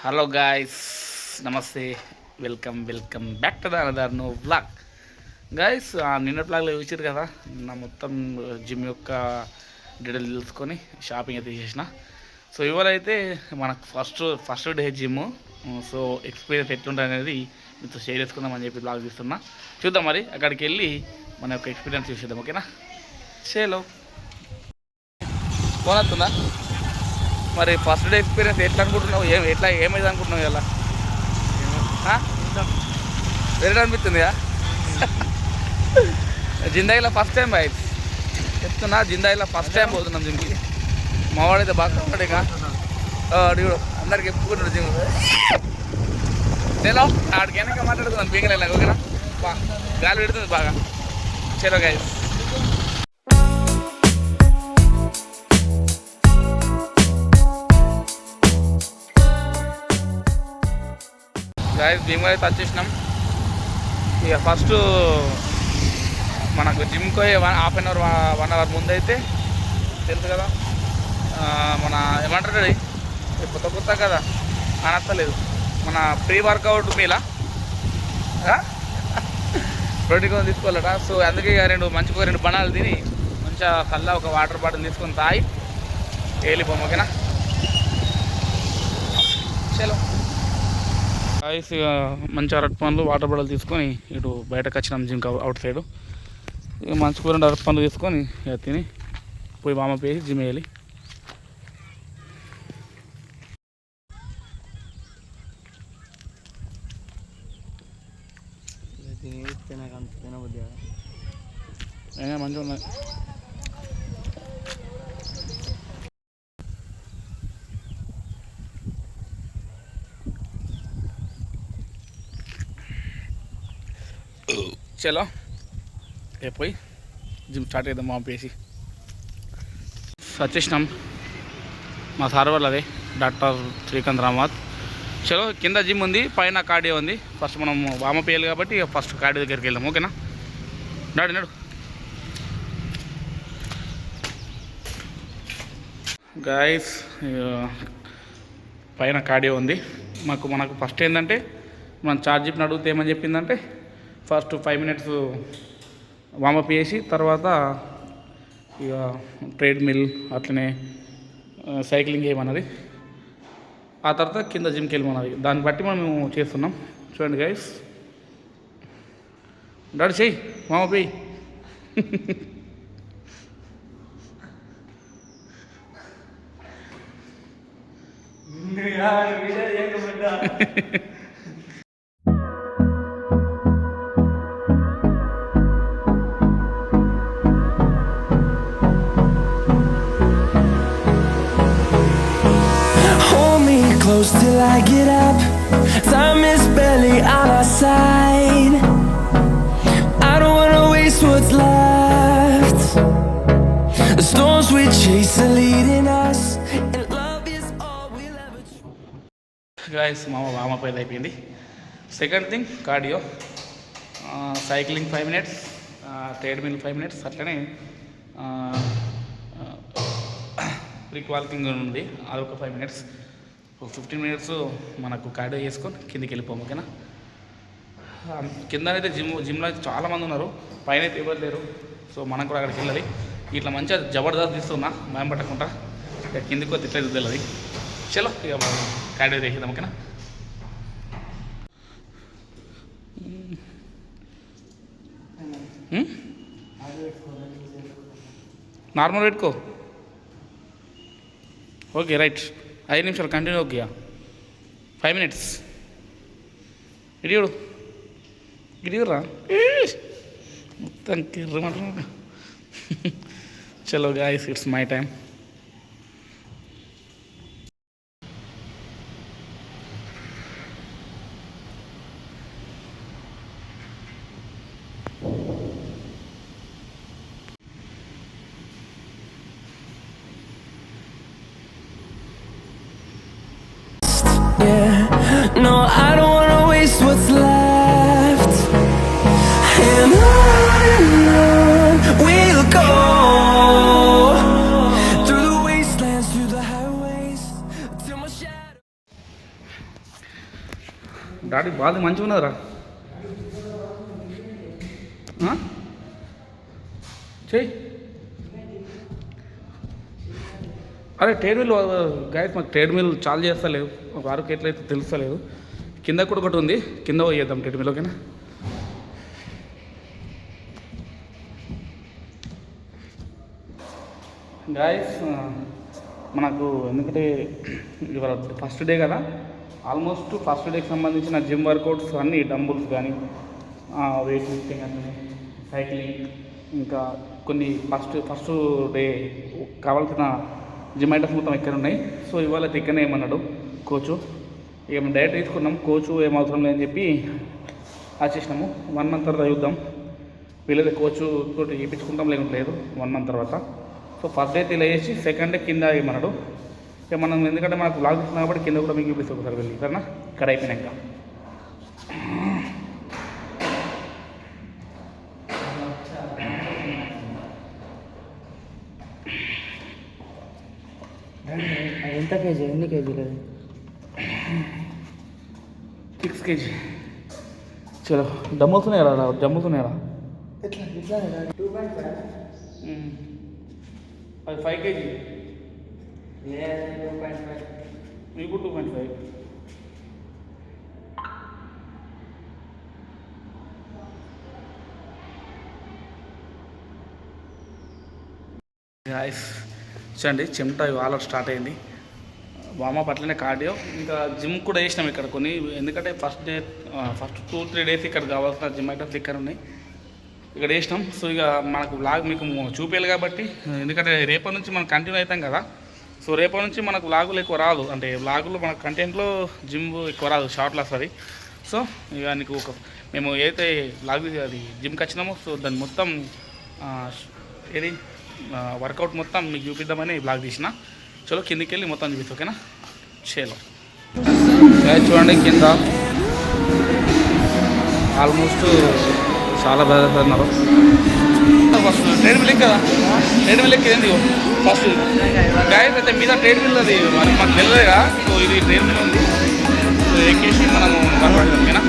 Hello guys, నమస్తే, welcome back to the another no vlog. Guys, నిన్న బ్లాగ్లో చూసారు కదా, నా మొత్తం జిమ్ యొక్క డీటెయిల్ తెలుసుకొని షాపింగ్ అయితే చేసిన. సో ఇవాళైతే మనకు first day gym. So experience ఎట్లుంటుంది అనేది మీతో షేర్ చేసుకుందామని చెప్పి బ్లాగ్ తీస్తున్నా. చూద్దాం, మరి అక్కడికి వెళ్ళి మన యొక్క ఎక్స్పీరియన్స్ చూసేద్దాం. ఓకేనా? చేలో ఫోన్ వస్తుందా? మరి ఫస్ట్ డే ఎక్స్పీరియన్స్ ఎట్లా అనుకుంటున్నావు? ఏమైంది అనుకుంటున్నావు? ఇలా వేరే అనిపిస్తుంది కదా. జిందాయిలో ఫస్ట్ టైం బాయ్ చెప్తున్నా, జిందాయిలో ఫస్ట్ టైం పోతున్నాం జిమ్కి. మావాడైతే బాగా ఇక అడుగు అందరికి ఎప్పుకుంటున్నాడు జిమ్. చలో ఆడికి వెనక మాట్లాడుకుందాం, పీకలేక. ఓకేనా? గాలి పెడుతుంది బాగా. చలో గైస్. గాయస్, జిమ్ అయితే వచ్చేసినాం. ఇక ఫస్ట్ మనకు జిమ్కి పోయి హాఫ్ అన్ అవర్ 1 అవర్ ముందు అయితే తెలుసు కదా, మన ఏమంటారు కొత్త కదా అనస్తలేదు, మన ప్రీ వర్కౌట్ మీలా ప్రోటీన్ తీసుకోవాలట. సో అందుకే ఇక రెండు బనాలు తిని మంచిగా కల్లా ఒక వాటర్ బాటిల్ తీసుకొని తాగి వెళ్ళిపోము. ఓకేనా? చలో గాయస్, ఇక మంచి అరటి పండ్లు వాటర్ బాటిల్ తీసుకొని ఇటు బయటకు వచ్చినాం జిమ్ అవుట్ సైడ్. ఇక మంచి కూర అరటి పండ్లు తీసుకొని ఇక తిని పోయి మామ పేసి జిమ్ వేయాలి. మంచిగా ఉన్నాయి. చలో పోయి జిమ్ స్టార్ట్ చేద్దాం. మా పేసి వచ్చేసినాం. మా సార్ వాళ్ళది డాక్టర్ శ్రీకాంత్ రామాత్. చలో, కింద జిమ్ ఉంది, పైన కార్డియో ఉంది. ఫస్ట్ మనం వామ పేయాలి కాబట్టి ఫస్ట్ కార్డియో దగ్గరికి వెళ్దాం. ఓకేనా? నడు గాయస్, పైన కార్డియో ఉంది. మనకు ఫస్ట్ ఏంటంటే మన ఛార్జిప్ని అడిగితే ఏమని చెప్పిందంటే ఫస్ట్ 5 మినిట్స్ వామప్ చేసి తర్వాత ఇక ట్రెడ్మిల్ అట్లనే సైక్లింగ్ చేయమన్నది. ఆ తర్వాత కింద జిమ్కి వెళ్ళమన్నది. దాన్ని బట్టి మనం చేస్తున్నాం. చూడండి గైస్, డాడీ చెయ్యి వామప్ చెయ్యి. Close till I get up. Time is barely on our side. I don't wanna waste what's left. The storms we chase are leading us, and love is all we'll ever choose. Guys, mama pay అయిపోయింది. Second thing cardio, cycling 5 minutes, treadmill 5 minutes, అట్లనే brick walking ఉంది, అదొక 5 minutes. 15 minutes మనకు cardio చేసుకొని కిందికి వెళ్ళిపోము. ఓకేనా? కింద అయితే జిమ్లో అయితే చాలామంది ఉన్నారు, పైన అయితే ఎవరు లేరు. సో మనం కూడా అక్కడికి వెళ్ళాలి. ఇట్లా మంచిగా జబర్దస్త్ తీస్తున్నా, భయం పట్టకుండా. ఇక కిందికి వస్తే ఇట్లా తెలియదు. చలో ఇక మనం కార్డియో చేసేద్దాం. ఓకేనా? నార్మల్ పెట్టుకో. Okay, right. 5 నిమిషాలు కంటిన్యూ. Okay, 5 minutes. ఇడియూరా మొత్తం కిర్రమంటున్నా. చలో guys, it's my time. No, I don't wanna waste what's left. And on we'll go. Body బాగా మంచిగా ఉన్నదిరా. చెయ్యి. అరే ట్రేడ్మిల్ గాయస్, మాకు ట్రేడ్మిల్ చాలు చేస్తలేదు, వారికి ఎట్లయితే తెలుస్తలేదు. కింద కూడా ఒకటి ఉంది, కింద పోయేద్దాం ట్రేడ్మిల్. ఓకేనా గాయస్, మనకు ఎందుకంటే ఇవాళ ఫస్ట్ డే కదా, ఆల్మోస్ట్ ఫస్ట్ డేకి సంబంధించిన జిమ్ వర్కౌట్స్ అన్నీ, డంబుల్స్ కానీ, వెయిట్ లిఫ్టింగ్ అన్నీ, సైక్లింగ్, ఇంకా కొన్ని ఫస్ట్ డే కావాల్సిన జిమ్ ఐటమ్స్ మొత్తం ఇక్కడ ఉన్నాయి. సో ఇవాళ ఇక్కడనే ఏమన్నాడు కోచు, ఇక మేము డైరెక్ట్ తీసుకున్నాం, కోచు ఏం అవసరం లేదని చెప్పి వచ్చేసినాము. 1 మంత్ తర్వాత చూద్దాం, వీళ్ళైతే కోచు తోటి చేయించుకుంటాం లేదు 1 మంత్ తర్వాత. సో ఫస్ట్ డే ఇలా వేసి సెకండ్ డే కింద ఏమన్నాడు. ఇక మనం ఎందుకంటే మనకు బ్లాగ్ ఇస్తున్నాం కాబట్టి కింద కూడా మీకు చూపిస్తాం ఒకసారి వెళ్ళి, సరేనా ఇక్కడ అయిపోయినాక. ఎంత కేజీ, ఎన్ని కేజీలు? 6 kg. చలో డమ్ముల్స్ ఉన్నాయా, డమ్ముల్స్ ఉన్నాయా? అది 5 kg, మీకు 2.5. గాయస్ చూడండి, చెమట ఆల్రెడీ స్టార్ట్ అయింది. వామప్ అట్లనే కార్డియో, ఇంకా జిమ్ కూడా వేసినాం ఇక్కడ కొన్ని, ఎందుకంటే ఫస్ట్ 2-3 డేస్ ఇక్కడ కావాల్సిన జిమ్ ఐటమ్స్ ఇక్కడ ఉన్నాయి, ఇక్కడ వేసినాం. సో ఇక మనకు వ్లాగ్ మీకు చూపించాలి కాబట్టి, ఎందుకంటే రేపటి నుంచి మనం కంటిన్యూ అవుతాం కదా. సో రేపటి నుంచి మనకు వ్లాగులు ఎక్కువ రాదు, అంటే వ్లాగులు మన కంటెంట్లో జిమ్ ఎక్కువ రాదు, షార్ట్లు వస్తుంది. సో ఇక నీకు మేము ఏదైతే వ్లాగ్ అది జిమ్కి వచ్చినామో, సో దాన్ని మొత్తం ఏది వర్కౌట్ మొత్తం మీకు చూపిద్దామని బ్లాగ్ తీసిన. చలో కిందికి వెళ్ళి మొత్తం చూపిస్తా, ఓకేనా? చేలో చూడండి, కింద ఆల్మోస్ట్ చాలా బాగా ఉన్నారు. ఫస్ట్ ట్రేడ్ మిల్ కదా, ట్రేడ్ మిల్ ఎక్కింది ఫస్ట్ గాయస్. అయితే మీద ట్రేడ్ మిల్ అది మరి మాకు తెలియదుగా. సో ఇది ట్రేడ్ మిల్ ఉంది, సో ఎక్కేసి మనము ఓకేనా.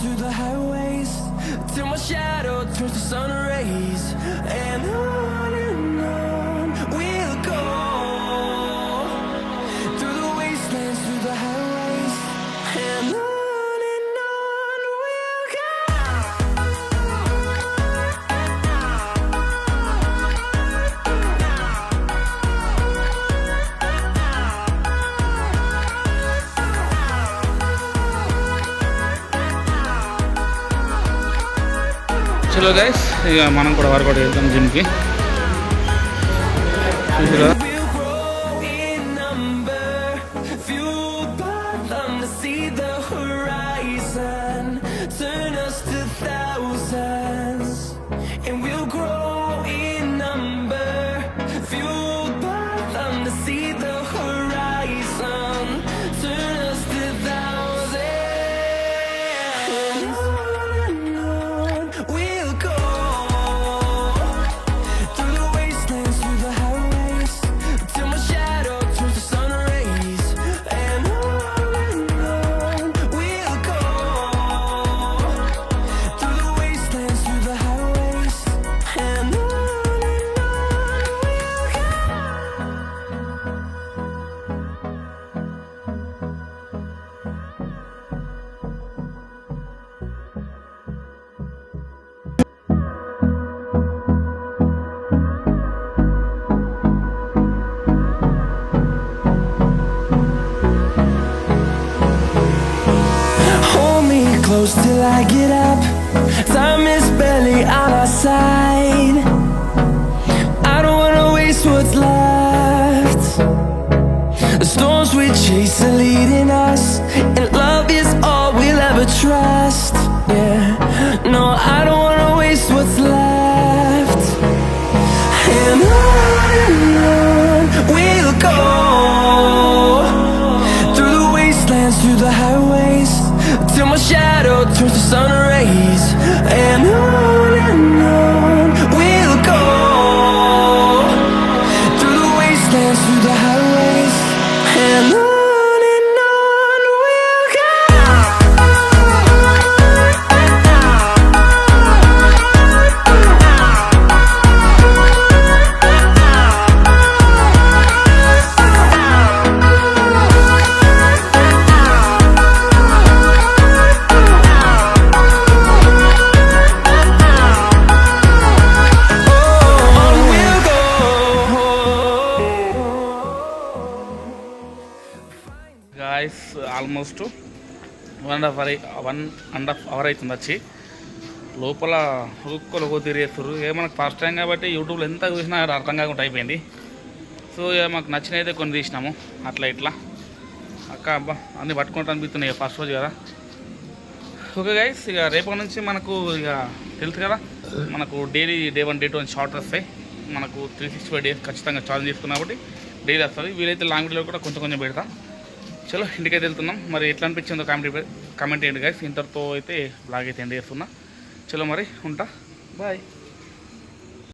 Through the highways till my shadow turns to sun rays, and on we'll go through the wastelands, through the highways, and on we'll go. చలో గైస్, ఇక మనం కూడా వర్కౌట్ చేద్దాం జిమ్కి. close till I get up. Time is barely on our side. I don't wanna waste what's left. The storms we chase are leading us, and love is all we'll ever trust. Yeah, no, I don't wanna waste what's left. And on we'll go, through the wastelands, through the highways, till my shadow turns to sun rays. And on we'll go, through the wastelands, through the highways, and on we'll go. Guys almost 1.5 hour అవుతుంది వచ్చి. లోపల ఒక్కొక్కరు తిరిగేస్తారు. మనకు first time కాబట్టి యూట్యూబ్లో ఎంత చూసినా అర్థం కాకుండా అయిపోయింది. సో మాకు నచ్చినైతే కొన్ని తీసినాము అట్లా ఇట్లా. అక్క అబ్బా అన్నీ పట్టుకుంటూ అనిపిస్తున్నాయి ఫస్ట్ రోజు కదా. ఓకే గైస్, ఇక రేపటి నుంచి మనకు ఇక తెలుసు కదా, మనకు డైలీ డే 1 డే 2 అని షార్ట్ వస్తాయి. మనకు 365 డేస్ ఖచ్చితంగా ఛాలెంజ్ చేసుకున్నాం కాబట్టి డైలీ వస్తుంది. వీలైతే లాంగ్ వీడియో కూడా కొంచెం కొంచెం పెడతా. చలో ఇంటికైతే వెళ్తున్నాం. మరి ఎట్లా అనిపించిందో కామెంట్ చేయండి గైస్. ఇంతటితో అయితే బ్లాగ్ అయితే ఎండ్ చేస్తున్నా. చలో మరి ఉంటా, బాయ్.